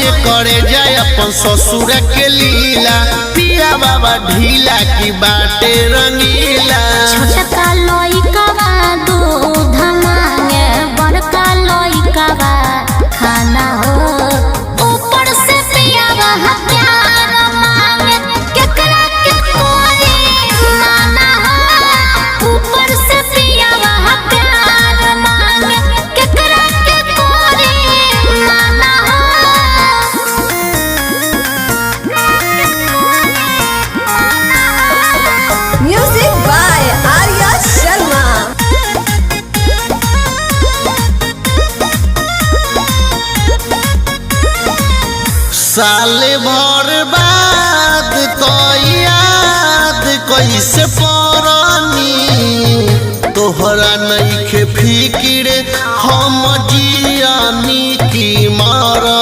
ये करे जाए अपन ससुर के लीला। पिया बाबा ढीला की बाटे रंगीला। छोटका लइकावा दूध मांगे, बड़का लइकावा खाना हो। ऊपर से पियावा प्यार मांगे, केकरा के कोई माना हो। ऊपर से पियावा प्यार मांगे, केकरा के कोई माना हो। Music by Arya Sharma. साल भर बाद तो याद कैसे परनी। तोहरा नइखे फिकिर हम जियानी की मर।